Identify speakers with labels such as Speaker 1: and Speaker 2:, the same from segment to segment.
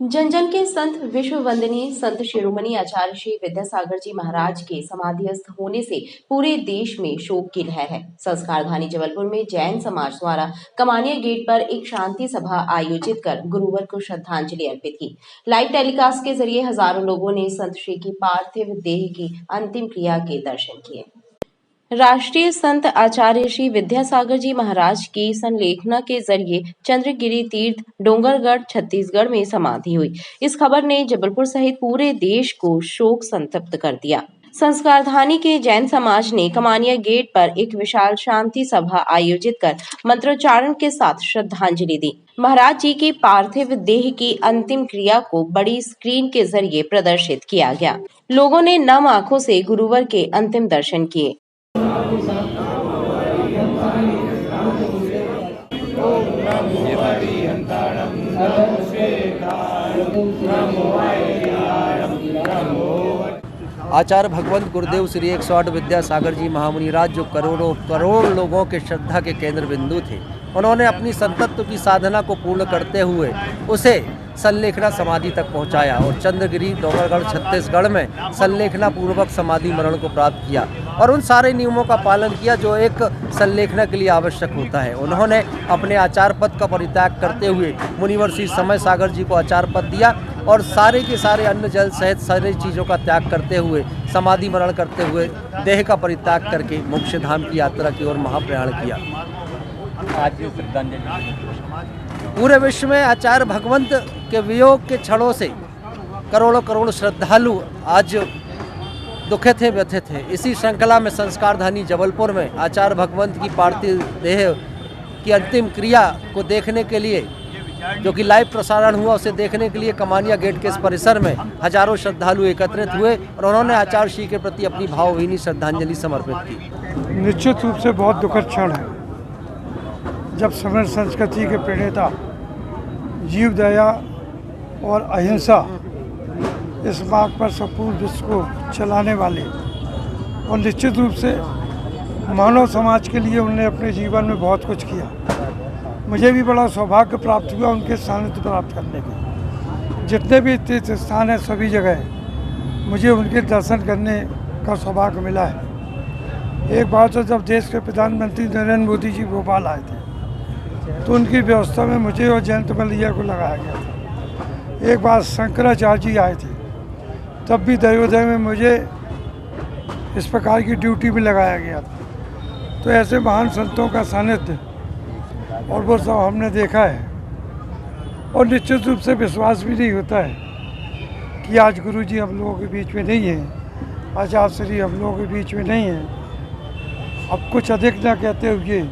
Speaker 1: जन जन के संत विश्व वंदनीय संत शिरोमणि आचार्य श्री विद्यासागर जी महाराज के समाधिस्थ होने से पूरे देश में शोक की लहर है। संस्कारधानी जबलपुर में जैन समाज द्वारा कमानिया गेट पर एक शांति सभा आयोजित कर गुरुवर को श्रद्धांजलि अर्पित की। लाइव टेलीकास्ट के जरिए हजारों लोगों ने संत श्री की पार्थिव देह की अंतिम क्रिया के दर्शन किए। राष्ट्रीय संत आचार्य श्री विद्यासागर जी महाराज की संलेखना के जरिए चंद्रगिरी तीर्थ डोंगरगढ़ छत्तीसगढ़ में समाधि हुई। इस खबर ने जबलपुर सहित पूरे देश को शोक संतप्त कर दिया। संस्कारधानी के जैन समाज ने कमानिया गेट पर एक विशाल शांति सभा आयोजित कर मंत्रोच्चारण के साथ श्रद्धांजलि दी। महाराज जी की पार्थिव देह की अंतिम क्रिया को बड़ी स्क्रीन के जरिए प्रदर्शित किया गया। लोगों ने नम आंखों से गुरुवर के अंतिम दर्शन किए।
Speaker 2: आचार्य भगवंत गुरुदेव श्री 108 विद्यासागर जी महामुनिराज जो करोड़ों करोड़ लोगों के श्रद्धा के केंद्र बिंदु थे, उन्होंने अपनी संतत्व की साधना को पूर्ण करते हुए उसे संलेखना समाधि तक पहुंचाया और चंद्रगिरी डोंगरगढ़ छत्तीसगढ़ में संलेखना पूर्वक समाधि मरण को प्राप्त किया और उन सारे नियमों का पालन किया जो एक संलेखना के लिए आवश्यक होता है। उन्होंने अपने आचार्य पद का परित्याग करते हुए मुनिवर श्री समय सागर जी को आचार्य पद दिया और सारे के सारे अन्न जल सहित सारी चीज़ों का त्याग करते हुए समाधि मरण करते हुए देह का परित्याग करके मोक्ष धाम की यात्रा की ओर महाप्रयाण किया।
Speaker 3: आज श्रद्धांजलि
Speaker 2: पूरे विश्व में आचार्य भगवंत के वियोग के क्षणों से करोड़ों करोड़ श्रद्धालु आज दुखित थे, व्यथित थे। इसी श्रृंखला में संस्कारधानी जबलपुर में आचार्य भगवंत की पार्थिव देह की अंतिम क्रिया को देखने के लिए, जो कि लाइव प्रसारण हुआ, उसे देखने के लिए कमानिया गेट के इस परिसर में हजारों श्रद्धालु एकत्रित हुए और उन्होंने आचार्य श्री के प्रति अपनी भावभीनी श्रद्धांजलि समर्पित की।
Speaker 4: निश्चित रूप से बहुत दुखद क्षण है जब समर संस्कृति के प्रणेता जीव दया और अहिंसा इस मार्ग पर संपूर्ण विश्व को चलाने वाले और निश्चित रूप से मानव समाज के लिए उन्होंने अपने जीवन में बहुत कुछ किया। मुझे भी बड़ा सौभाग्य प्राप्त हुआ उनके सानिध्य प्राप्त करने के। जितने भी तीर्थ स्थान हैं सभी जगह मुझे उनके दर्शन करने का सौभाग्य मिला है। एक बार तो जब देश के प्रधानमंत्री नरेंद्र मोदी जी भोपाल आए थे तो उनकी व्यवस्था में मुझे और जयंत मलैया को लगाया गया था। एक बार शंकराचार्य जी आए थे तब भी दयोदय में मुझे इस प्रकार की ड्यूटी भी लगाया गया था। तो ऐसे महान संतों का सानिध्य और वो सब हमने देखा है और निश्चित रूप से विश्वास भी नहीं होता है कि आज गुरु जी हम लोगों के बीच में नहीं हैं, आचार्य श्री हम लोगों के बीच में नहीं हैं। अब कुछ अधिक न कहते हुए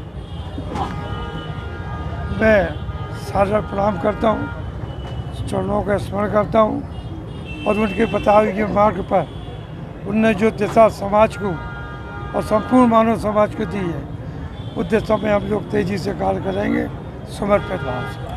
Speaker 4: मैं सादर प्रणाम करता हूँ, चरणों का स्मरण करता हूँ और उनके बताए गए मार्ग पर उनने जो दिशा समाज को और संपूर्ण मानव समाज को दी है उस दिशा में हम लोग तेजी से कार्य करेंगे समर्पित भाव से।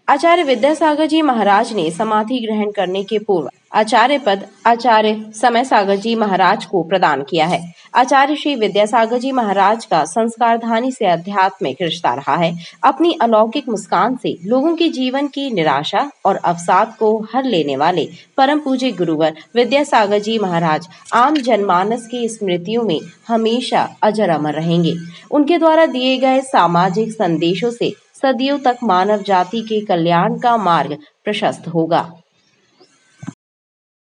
Speaker 1: आचार्य विद्यासागर जी महाराज ने समाधि ग्रहण करने के पूर्व आचार्य पद आचार्य समय सागर जी महाराज को प्रदान किया है। आचार्य श्री विद्यासागर जी महाराज का संस्कारधानी से आध्यात्मिक रिश्ता रहा है। अपनी अलौकिक मुस्कान से लोगों के जीवन की निराशा और अवसाद को हर लेने वाले परम पूज्य गुरुवर विद्यासागर जी महाराज आम जनमानस की स्मृतियों में हमेशा अजर अमर रहेंगे। उनके द्वारा दिए गए सामाजिक संदेशों से सदियों तक मानव जाति के कल्याण का मार्ग प्रशस्त होगा।